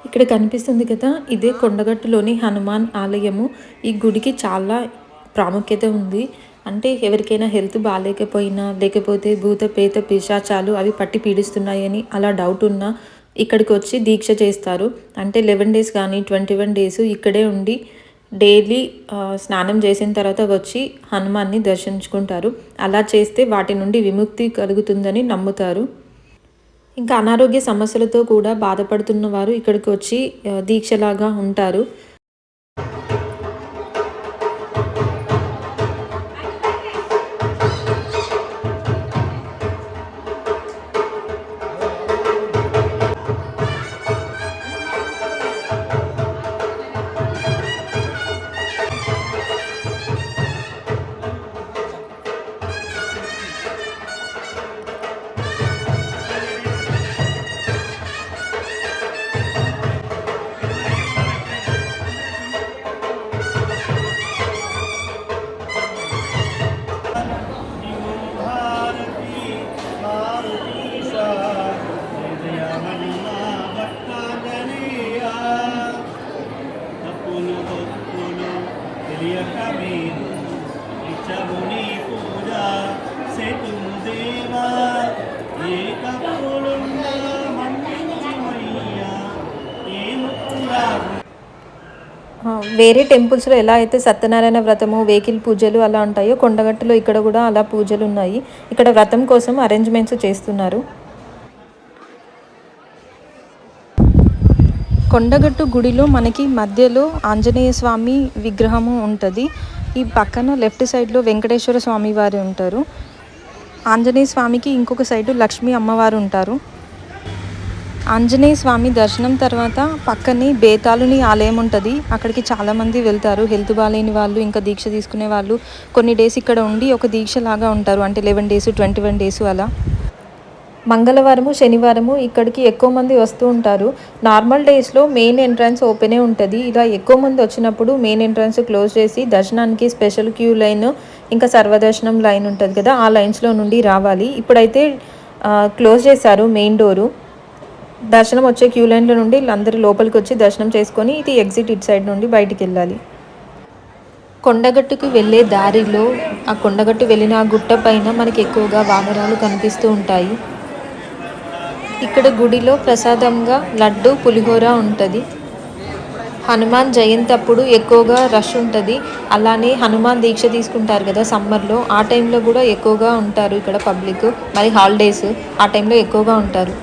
ఇక్కడ కనిపిస్తుంది కదా, ఇదే కొండగట్టులోని హనుమాన్ ఆలయము. ఈ గుడికి చాలా ప్రాముఖ్యత ఉంది. అంటే ఎవరికైనా హెల్త్ బాగాలేకపోయినా, లేకపోతే భూత ప్రేత పిశాచాలు అవి పట్టి పీడిస్తున్నాయని అలా డౌట్ ఉన్నా ఇక్కడికి వచ్చి దీక్ష చేస్తారు. అంటే 11 డేస్ కానీ 21 డేస్ ఇక్కడే ఉండి డైలీ స్నానం చేసిన తర్వాత వచ్చి హనుమాన్ని దర్శించుకుంటారు. అలా చేస్తే వాటి నుండి విముక్తి కలుగుతుందని నమ్ముతారు. ఇంకా అనారోగ్య సమస్యలతో కూడా బాధపడుతున్న వారు ఇక్కడికి వచ్చి దీక్షలాగా ఉంటారు. వేరే టెంపుల్స్లో ఎలా అయితే సత్యనారాయణ వ్రతము, వెహికల్ పూజలు అలా ఉంటాయో కొండగట్టులో ఇక్కడ కూడా అలా పూజలు ఉన్నాయి. ఇక్కడ వ్రతం కోసం అరేంజ్మెంట్స్ చేస్తున్నారు. కొండగట్టు గుడిలో మనకి మధ్యలో ఆంజనేయ స్వామి విగ్రహము ఉంటుంది. ఈ పక్కన లెఫ్ట్ సైడ్లో వెంకటేశ్వర స్వామి వారు ఉంటారు. ఆంజనేయ స్వామికి ఇంకొక సైడు లక్ష్మీ అమ్మవారు ఉంటారు. ఆంజనేయ స్వామి దర్శనం తర్వాత పక్కనే బేతాళుని ఆలయం ఉంటుంది. అక్కడికి చాలామంది వెళ్తారు. హెల్త్ బాగాలేని వాళ్ళు, ఇంకా దీక్ష తీసుకునే వాళ్ళు కొన్ని డేస్ ఇక్కడ ఉండి ఒక దీక్ష లాగా ఉంటారు. అంటే 11 డేస్ 21 డేస్ అలా. మంగళవారము, శనివారము ఇక్కడికి ఎక్కువ మంది వస్తూ ఉంటారు. నార్మల్ డేస్లో మెయిన్ ఎంట్రన్స్ ఓపెనే ఉంటుంది. ఇలా ఎక్కువ మంది వచ్చినప్పుడు మెయిన్ ఎంట్రన్స్ క్లోజ్ చేసి దర్శనానికి స్పెషల్ క్యూ లైన్, ఇంకా సర్వదర్శనం లైన్ ఉంటుంది కదా, ఆ లైన్స్లో నుండి రావాలి. ఇప్పుడైతే క్లోజ్ చేశారు మెయిన్ డోరు. దర్శనం వచ్చే క్యూ లైన్లో నుండి వీళ్ళందరూ లోపలికి వచ్చి దర్శనం చేసుకొని ఇది ఎగ్జిట్ ఇటు సైడ్ నుండి బయటికి వెళ్ళాలి. కొండగట్టుకు వెళ్ళే దారిలో ఆ కొండగట్టు వెళ్ళిన ఆ గుట్ట పైన మనకి ఎక్కువగా వానరాలు కనిపిస్తూ ఉంటాయి. ఇక్కడ గుడిలో ప్రసాదంగా లడ్డు, పులిహోర ఉంటుంది. హనుమాన్ జయంతి అప్పుడు ఎక్కువగా రష్ ఉంటుంది. అలానే హనుమాన్ దీక్ష తీసుకుంటారు కదా సమ్మర్లో, ఆ టైంలో కూడా ఎక్కువగా ఉంటారు ఇక్కడ పబ్లిక్. మరి హాలిడేస్ ఆ టైంలో ఎక్కువగా ఉంటారు.